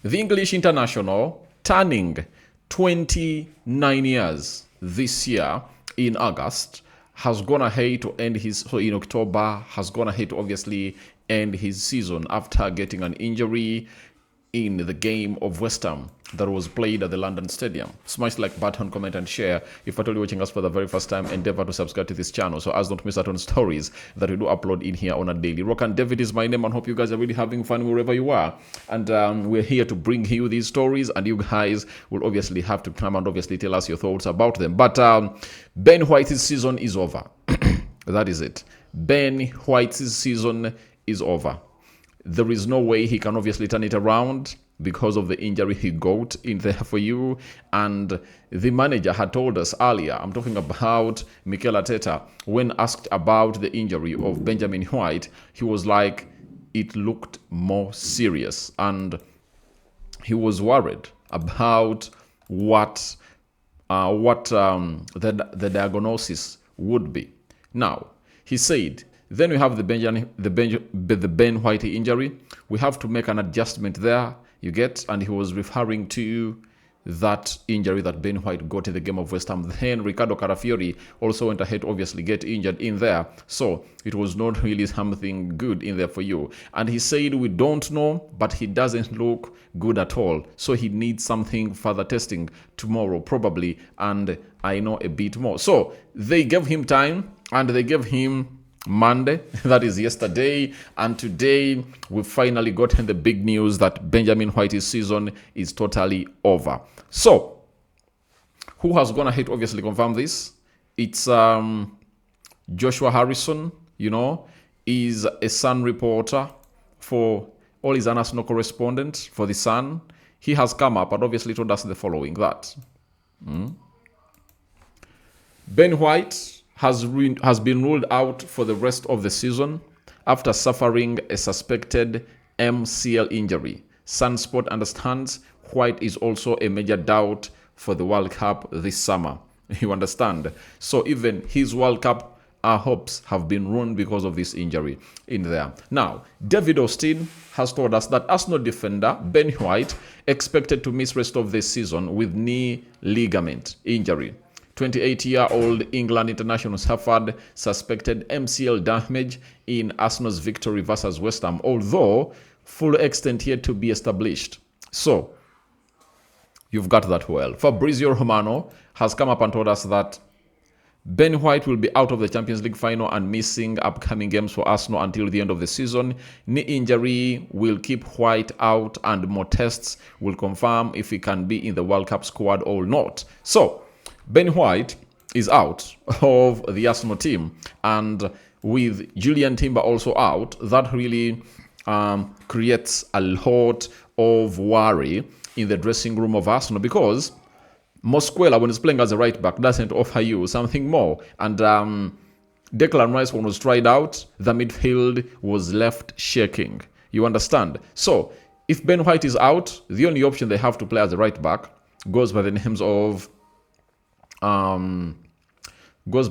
The English international, turning 29 years this year in August, has gone ahead to end his, so in October, has gone ahead to obviously end his season after getting an injury in the game of West Ham that was played at the London Stadium. Smash like button, comment and share. If you're watching us for the very first time, endeavor to subscribe to this channel so as not miss out on stories that we do upload in here on a daily. Rokani David is my name and hope you guys are really having fun wherever you are. And we're here to bring you these stories and you guys will obviously have to come and obviously tell us your thoughts about them. But Ben White's season is over. That is it. Ben White's season is over. There is no way he can obviously turn it around because of the injury he got in there for you. And the manager had told us earlier, I'm talking about Mikel Arteta, when asked about the injury of Benjamin White, he was like, it looked more serious. And he was worried about what the diagnosis would be. Now, he said, then we have the Ben White injury. We have to make an adjustment there, you get? And he was referring to that injury that Ben White got in the game of West Ham. Then Ricardo Carafiori also went ahead to obviously get injured in there. So it was not really something good in there for you. And he said, we don't know, but he doesn't look good at all. So he needs something further testing tomorrow, probably. And I know a bit more. So they gave him time and they gave him Monday, that is yesterday, and today we finally gotten the big news that Benjamin White's season is totally over. So, who has gone ahead to obviously confirm this? It's Joshua Harrison, is a Sun reporter for, or is an Arsenal correspondent for the Sun. He has come up and obviously told us the following, that Ben White has been ruled out for the rest of the season after suffering a suspected MCL injury. Sunsport understands White is also a major doubt for the World Cup this summer. You understand? So even his World Cup hopes have been ruined because of this injury in there. Now, David Austin has told us that Arsenal defender Ben White expected to miss rest of the season with knee ligament injury. 28-year-old England international suffered suspected MCL damage in Arsenal's victory versus West Ham, although full extent yet to be established. So, you've got that well. Fabrizio Romano has come up and told us that Ben White will be out of the Champions League final and missing upcoming games for Arsenal until the end of the season. Knee injury will keep White out and more tests will confirm if he can be in the World Cup squad or not. So, Ben White is out of the Arsenal team, and with Julian Timber also out, that really creates a lot of worry in the dressing room of Arsenal, because Mosquera, when he's playing as a right back, doesn't offer you something more. And Declan Rice, when was tried out, the midfield was left shaking. You understand? So if Ben White is out, the only option they have to play as a right back goes by the names of what's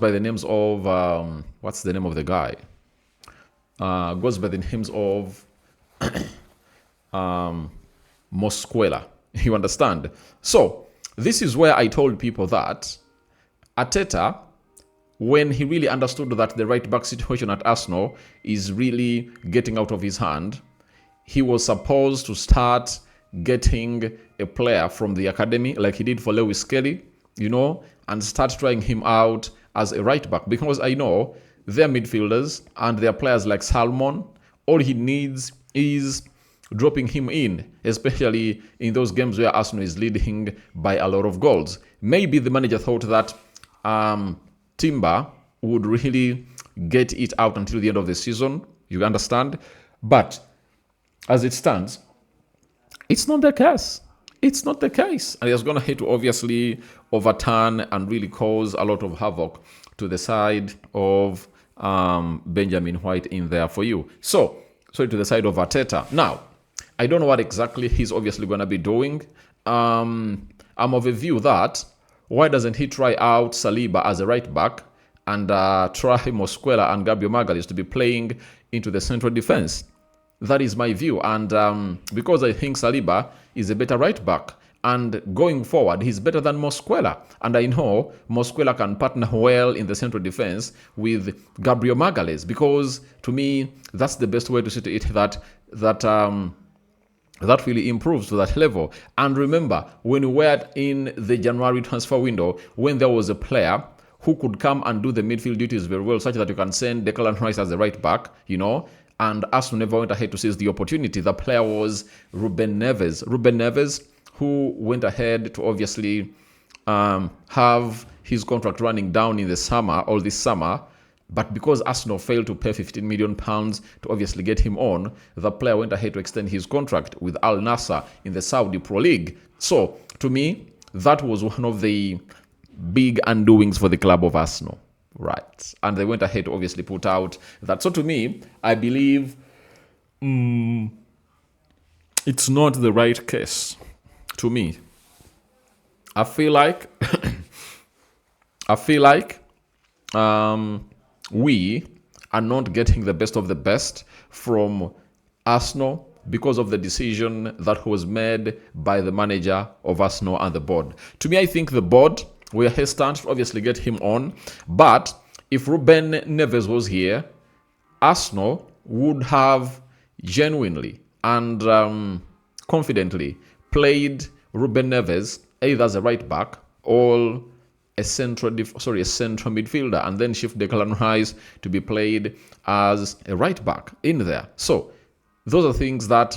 the name of the guy? Goes by the names of Mosquera. You understand? So this is where I told people that Arteta, when he really understood that the right back situation at Arsenal is really getting out of his hand, he was supposed to start getting a player from the academy like he did for Lewis Kelly, and start trying him out as a right back, because I know their midfielders and their players like Salmon, all he needs is dropping him in, especially in those games where Arsenal is leading by a lot of goals. Maybe the manager thought that Timber would really get it out until the end of the season, you understand? But as it stands, it's not the case. It's not the case. And it's going to hit to obviously overturn and really cause a lot of havoc to the side of Benjamin White in there for you. So to the side of Arteta. Now, I don't know what exactly he's obviously going to be doing. I'm of a view that, why doesn't he try out Saliba as a right back and try Mosquera and Gabriel Magalhaes to be playing into the central defense? That is my view. And because I think Saliba is a better right back. And going forward, he's better than Mosquera. And I know Mosquera can partner well in the central defense with Gabriel Magalhaes, because to me, that's the best way to see to it that really improves to that level. And remember, when we were in the January transfer window, when there was a player who could come and do the midfield duties very well, such that you can send Declan Rice as the right back, and Arsenal never went ahead to seize the opportunity. The player was Ruben Neves. Ruben Neves, who went ahead to obviously have his contract running down in the summer, all this summer. But because Arsenal failed to pay £15 million to obviously get him on, the player went ahead to extend his contract with Al Nassr in the Saudi Pro League. So, to me, that was one of the big undoings for the club of Arsenal. Right. And they went ahead to obviously put out that. So, to me, I believe it's not the right case. To me, I feel like we are not getting the best of the best from Arsenal because of the decision that was made by the manager of Arsenal and the board. To me, I think the board were hesitant to obviously get him on, but if Ruben Neves was here, Arsenal would have genuinely and confidently played Ruben Neves either as a right back or a central midfielder, and then shift Declan Rice to be played as a right back in there. So those are things that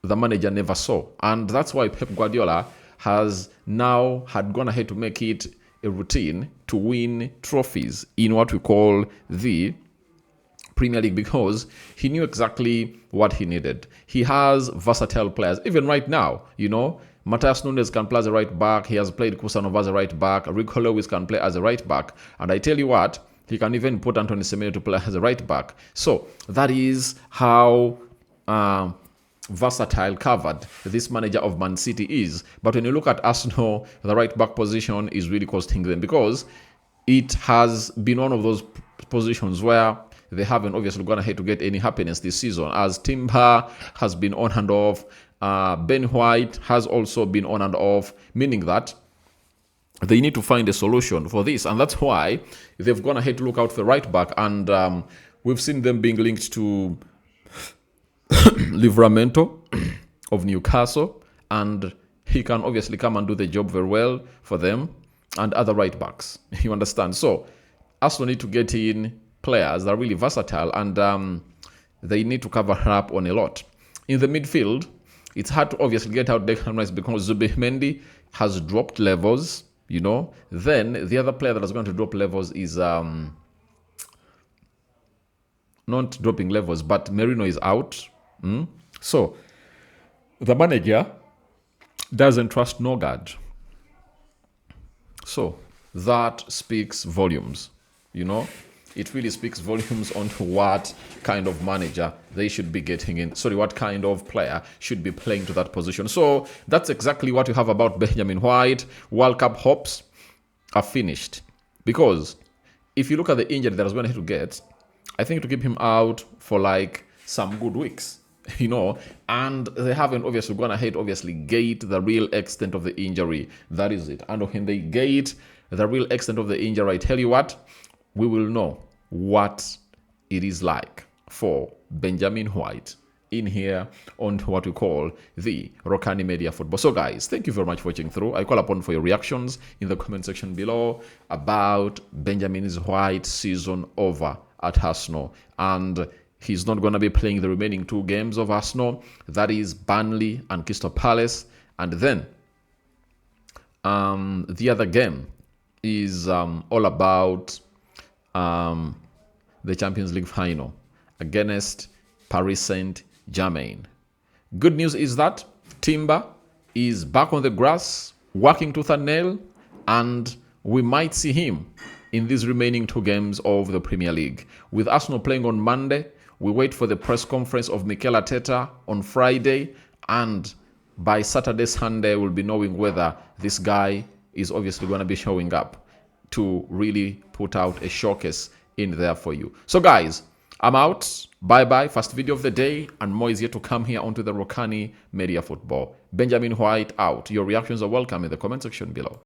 the manager never saw, and that's why Pep Guardiola had gone ahead to make it a routine to win trophies in what we call the Premier League, because he knew exactly what he needed. He has versatile players. Even right now, Matheus Nunes can play as a right back. He has played Kusanov as a right back. Rico Lewis can play as a right back. And I tell you what, he can even put Anthony Semenyo to play as a right back. So that is how versatile covered this manager of Man City is. But when you look at Arsenal, the right back position is really costing them, because it has been one of those positions where they haven't obviously gone ahead to get any happiness this season, as Timber has been on and off. Ben White has also been on and off, meaning that they need to find a solution for this. And that's why they've gone ahead to look out for right back. And we've seen them being linked to Livramento of Newcastle. And he can obviously come and do the job very well for them, and other right backs. You understand? So Arsenal need to get in players that are really versatile, and they need to cover up on a lot. In the midfield, it's hard to obviously get out Declan Rice because Zubimendi has dropped levels, Then the other player that is going to drop levels is not dropping levels, but Merino is out. So the manager doesn't trust Norgard. So that speaks volumes, It really speaks volumes on what kind of manager they should be getting in. What kind of player should be playing to that position. So that's exactly what you have about Benjamin White. World Cup hopes are finished. Because if you look at the injury that is going to get, I think to keep him out for some good weeks. And they haven't obviously gone ahead, gate the real extent of the injury. That is it. And when they gate the real extent of the injury, I tell you what, we will know what it is like for Benjamin White in here on what we call the Rokani Media Football. So guys, thank you very much for watching through. I call upon for your reactions in the comment section below about Benjamin White's season over at Arsenal. And he's not going to be playing the remaining 2 games of Arsenal. That is Burnley and Crystal Palace. And then the other game is all about the Champions League final against Paris Saint-Germain. Good news is that Timber is back on the grass, working tooth and nail, and we might see him in these remaining 2 games of the Premier League. With Arsenal playing on Monday, we wait for the press conference of Mikel Arteta on Friday, and by Saturday, Sunday, we'll be knowing whether this guy is obviously going to be showing up to really put out a showcase in there for you. So guys, I'm out. Bye-bye. First video of the day, and more is yet to come here onto the Rokani Media Football. Benjamin White out. Your reactions are welcome in the comment section below.